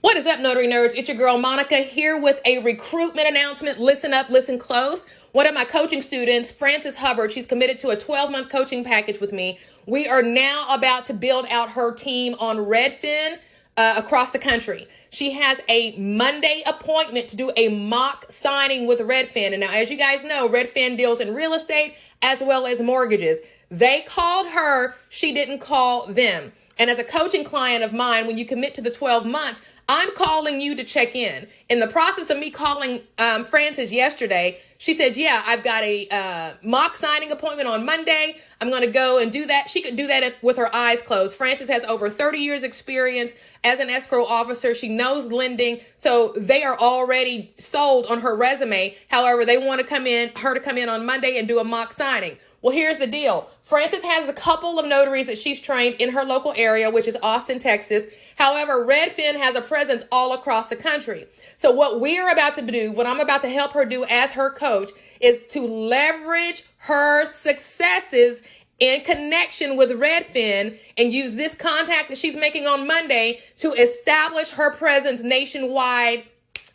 What is up, Notary Nerds? It's your girl, Monica, here with a recruitment announcement. Listen up, listen close. One of my coaching students, Frances Hubbard, she's committed to a 12-month coaching package with me. We are now about to build out her team on Redfin across the country. She has a Monday appointment to do a mock signing with Redfin. And now, as you guys know, Redfin deals in real estate as well as mortgages. They called her, she didn't call them. And as a coaching client of mine, when you commit to the 12 months, I'm calling you to check in. In the process of me calling Frances yesterday, she said, yeah, I've got a mock signing appointment on Monday. I'm going to go and do that. She could do that with her eyes closed. Frances has over 30 years experience as an escrow officer. She knows lending. So they are already sold on her resume. However, they want her to come in on Monday and do a mock signing. Well, here's the deal. Frances has a couple of notaries that she's trained in her local area, which is Austin, Texas. However, Redfin has a presence all across the country. So what we're about to do, what I'm about to help her do as her coach, is to leverage her successes in connection with Redfin and use this contact that she's making on Monday to establish her presence nationwide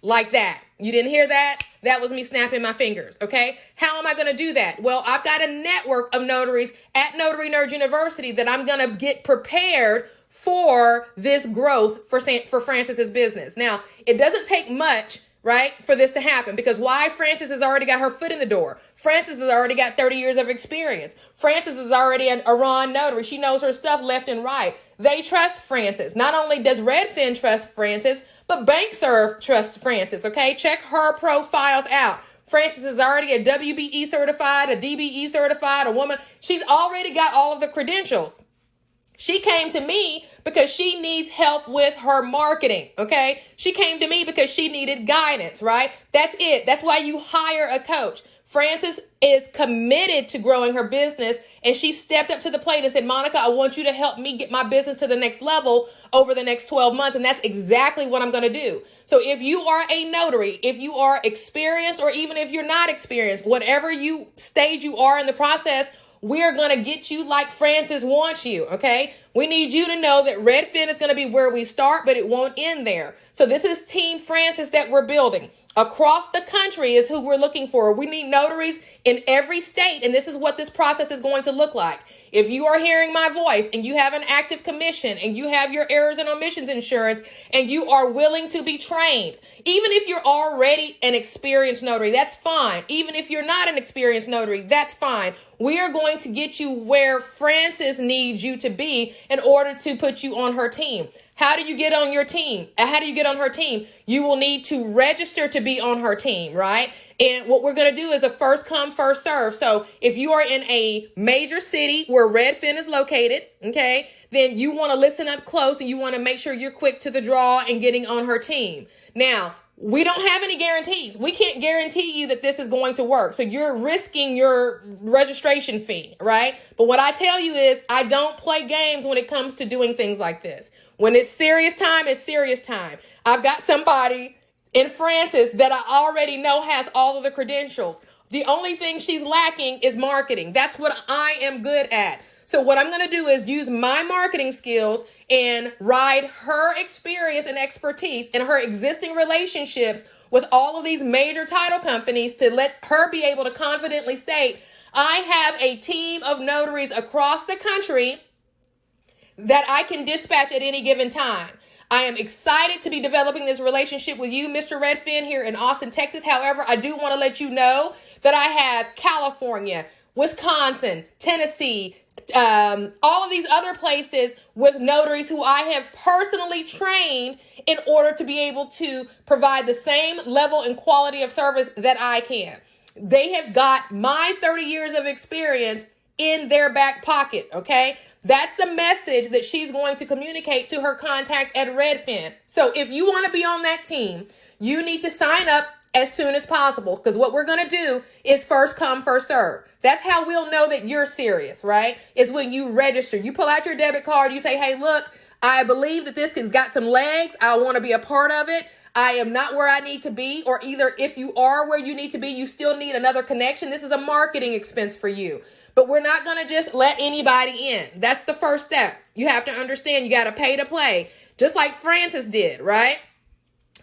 like that. You didn't hear that? That was me snapping my fingers, okay? How am I going to do that? Well, I've got a network of notaries at Notary Nerd University that I'm going to get prepared for this growth for Frances's business. Now, it doesn't take much, right, for this to happen, because why? Frances has already got her foot in the door. Frances has already got 30 years of experience. Frances is already a Ron notary. She knows her stuff left and right. They trust Frances. Not only does Redfin trust Frances, but BankServe trusts Frances, okay? Check her profiles out. Frances is already a WBE certified, a DBE certified, a woman. She's already got all of the credentials. She came to me because she needs help with her marketing, okay? She came to me because she needed guidance, right? That's it. That's why you hire a coach. Frances is committed to growing her business, and she stepped up to the plate and said, Monica, I want you to help me get my business to the next level over the next 12 months, and that's exactly what I'm going to do. So if you are a notary, if you are experienced, or even if you're not experienced, whatever stage you are in the process, we're going to get you like Frances wants you, okay? We need you to know that Redfin is going to be where we start, but it won't end there. So this is Team Frances that we're building. Across the country is who we're looking for. We need notaries in every state, and this is what this process is going to look like. If you are hearing my voice and you have an active commission and you have your errors and omissions insurance and you are willing to be trained, even if you're already an experienced notary, that's fine. Even if you're not an experienced notary, that's fine. We are going to get you where Frances needs you to be in order to put you on her team. How do you get on your team? How do you get on her team? You will need to register to be on her team, right? And what we're going to do is a first come, first serve. So if you are in a major city where Redfin is located, okay, then you want to listen up close and you want to make sure you're quick to the draw and getting on her team. Now, we don't have any guarantees. We can't guarantee you that this is going to work. So you're risking your registration fee, right? But what I tell you is I don't play games when it comes to doing things like this. When it's serious time, it's serious time. I've got somebody in Frances that I already know has all of the credentials. The only thing she's lacking is marketing. That's what I am good at. So what I'm going to do is use my marketing skills and ride her experience and expertise and her existing relationships with all of these major title companies to let her be able to confidently state, I have a team of notaries across the country that I can dispatch at any given time. I am excited to be developing this relationship with you, Mr. Redfin, here in Austin, Texas. However, I do want to let you know that I have California, Wisconsin, Tennessee, all of these other places with notaries who I have personally trained in order to be able to provide the same level and quality of service that I can. They have got my 30 years of experience in their back pocket, okay? That's the message that she's going to communicate to her contact at Redfin. So if you want to be on that team, you need to sign up as soon as possible, because what we're going to do is first come, first serve. That's how we'll know that you're serious, right? Is when you register. You pull out your debit card, you say, hey, look, I believe that this has got some legs. I want to be a part of it. I am not where I need to be, or either if you are where you need to be, you still need another connection. This is a marketing expense for you. But we're not going to just let anybody in. That's the first step. You have to understand you got to pay to play, just like Frances did, right?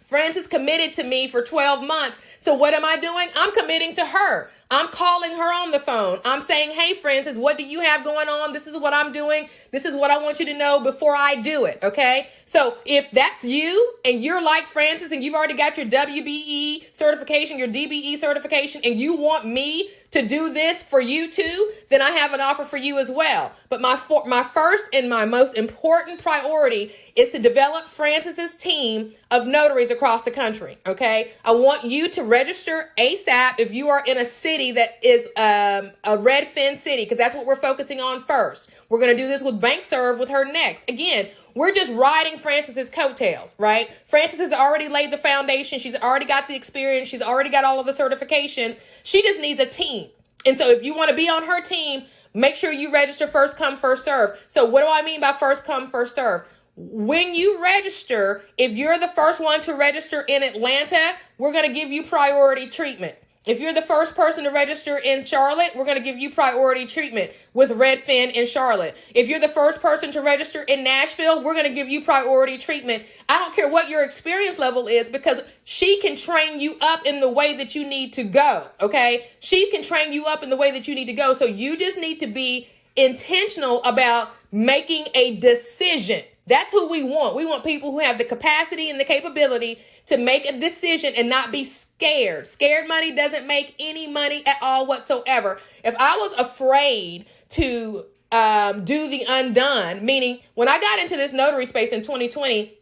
Frances committed to me for 12 months. So what am I doing? I'm committing to her. I'm calling her on the phone. I'm saying, hey, Frances, what do you have going on? This is what I'm doing. This is what I want you to know before I do it. Okay. So if that's you and you're like Frances and you've already got your WBE certification, your DBE certification, and you want me to do this for you too, then I have an offer for you as well. But my first and my most important priority is to develop Frances's team of notaries across the country. Okay. I want you to register ASAP if you are in a city that is a Redfin city, because that's what we're focusing on first. We're going to do this with BankServe with her next. Again, we're just riding Frances's coattails, right? Frances has already laid the foundation. She's already got the experience. She's already got all of the certifications. She just needs a team. And so if you want to be on her team, make sure you register first come, first serve. So what do I mean by first come, first serve? When you register, if you're the first one to register in Atlanta, we're going to give you priority treatment. If you're the first person to register in Charlotte, we're going to give you priority treatment with Redfin in Charlotte. If you're the first person to register in Nashville, we're going to give you priority treatment. I don't care what your experience level is, because she can train you up in the way that you need to go, okay? She can train you up in the way that you need to go. So you just need to be intentional about making a decision. That's who we want. We want people who have the capacity and the capability to make a decision and not be scared. Scared money doesn't make any money at all whatsoever. If I was afraid to do the undone, meaning when I got into this notary space in 2020,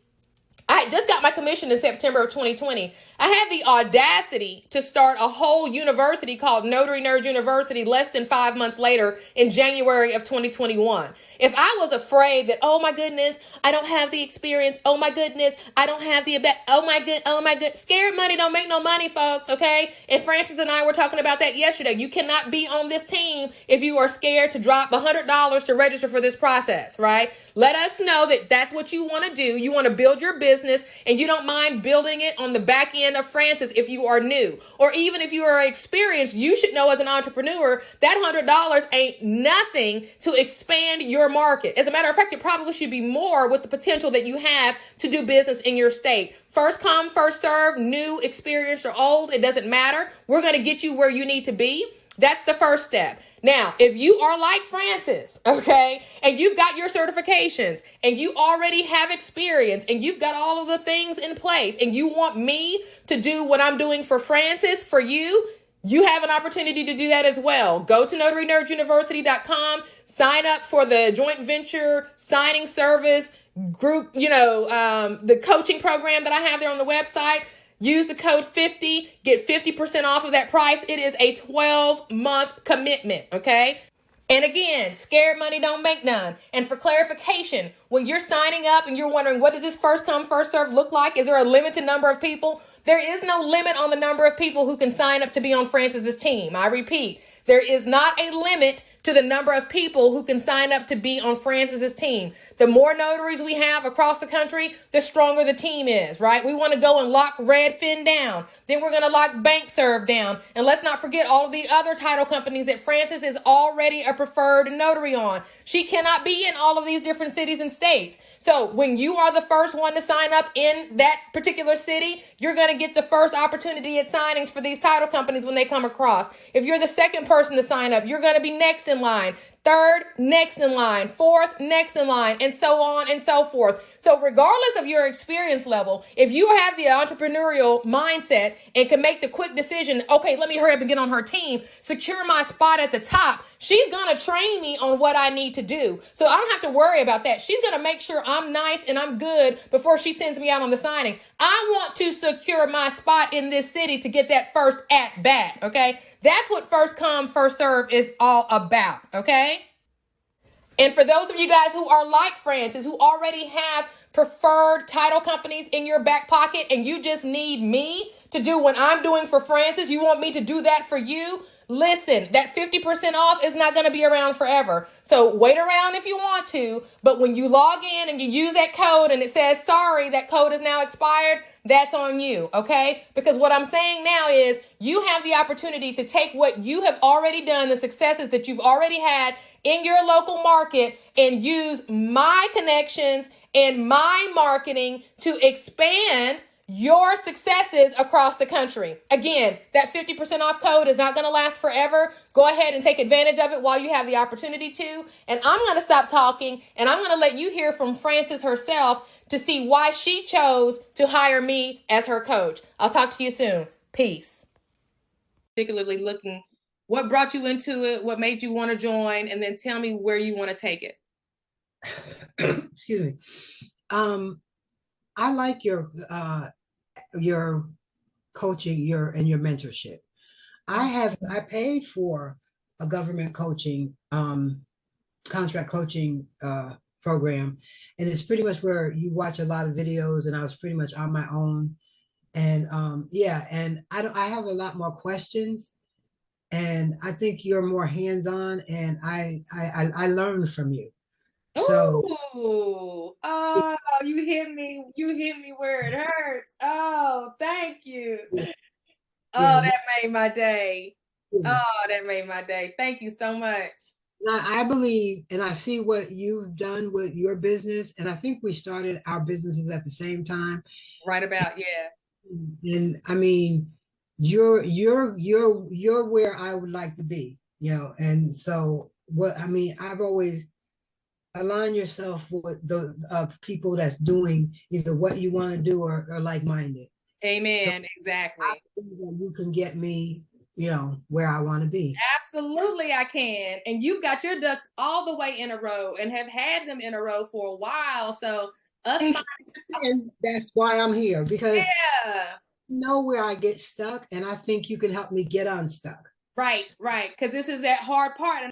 I just got my commission in September of 2020. I had the audacity to start a whole university called Notary Nerd University less than 5 months later in January of 2021. If I was afraid that, oh my goodness, I don't have the experience. Oh my goodness, I don't have the, oh my good. Scared money don't make no money, folks. Okay. And Frances and I were talking about that yesterday. You cannot be on this team if you are scared to drop $100 to register for this process, right? Let us know that that's what you want to do. You want to build your business and you don't mind building it on the back end of Frances if you are new. Or even if you are experienced, you should know as an entrepreneur that $100 ain't nothing to expand your market. As a matter of fact, it probably should be more with the potential that you have to do business in your state. First come, first serve, new, experienced, or old, it doesn't matter. We're going to get you where you need to be. That's the first step. Now, if you are like Frances, okay, and you've got your certifications and you already have experience and you've got all of the things in place and you want me to do what I'm doing for Frances for you, you have an opportunity to do that as well. Go to notarynerduniversity.com, sign up for the joint venture signing service group, the coaching program that I have there on the website. Use the code 50, get 50% off of that price. It is a 12-month commitment, okay? And again, scared money don't make none. And for clarification, when you're signing up and you're wondering, what does this first come, first serve look like? Is there a limited number of people? There is no limit on the number of people who can sign up to be on Frances's team. I repeat, there is not a limit to the number of people who can sign up to be on Frances's team. The more notaries we have across the country, the stronger the team is, right? We want to go and lock Redfin down. Then we're going to lock BankServe down. And let's not forget all of the other title companies that Frances is already a preferred notary on. She cannot be in all of these different cities and states. So when you are the first one to sign up in that particular city, you're going to get the first opportunity at signings for these title companies when they come across. If you're the second person to sign up, you're going to be next in line. Third, next in line. Fourth, next in line, and so on and so forth. So regardless of your experience level, if you have the entrepreneurial mindset and can make the quick decision, okay, let me hurry up and get on her team, secure my spot at the top, she's going to train me on what I need to do. So I don't have to worry about that. She's going to make sure I'm nice and I'm good before she sends me out on the signing. I want to secure my spot in this city to get that first at bat, okay? That's what first come, first serve is all about, okay? And for those of you guys who are like Frances, who already have preferred title companies in your back pocket and you just need me to do what I'm doing for Frances, you want me to do that for you? Listen, that 50% off is not going to be around forever. So wait around if you want to, but when you log in and you use that code and it says, sorry, that code is now expired, that's on you, okay? Because what I'm saying now is you have the opportunity to take what you have already done, the successes that you've already had in your local market, and use my connections and my marketing to expand your successes across the country. Again, that 50% off code is not going to last forever. Go ahead and take advantage of it while you have the opportunity to. And I'm going to stop talking, and I'm going to let you hear from Frances herself to see why she chose to hire me as her coach. I'll talk to you soon. Peace. Particularly looking, what brought you into it? What made you want to join? And then tell me where you want to take it. Excuse me. I like your coaching, your mentorship. I paid for a government coaching contract coaching program, and it's pretty much where you watch a lot of videos, and I was pretty much on my own. And yeah, and I have a lot more questions, and I think you're more hands-on, and I learned from you. So Ooh, oh, you hit me. You hit me where it hurts. Oh, thank you. yeah, Oh, that made my day. yeah. Oh, that made my day. Thank you so much. I believe, and I see what you've done with your business, and I think we started our businesses at the same time. Right about, yeah. And I mean, you're where I would like to be, And so, what I mean, I've always align yourself with the people that's doing either what you want to do or like-minded. So Amen. I Exactly. believe that you can get me, where I want to be. Absolutely, I can. And you've got your ducks all the way in a row and have had them in a row for a while. So us, And that's why I'm here, because yeah. you know where I get stuck, and I think you can help me get unstuck. Right, right. Because this is that hard part.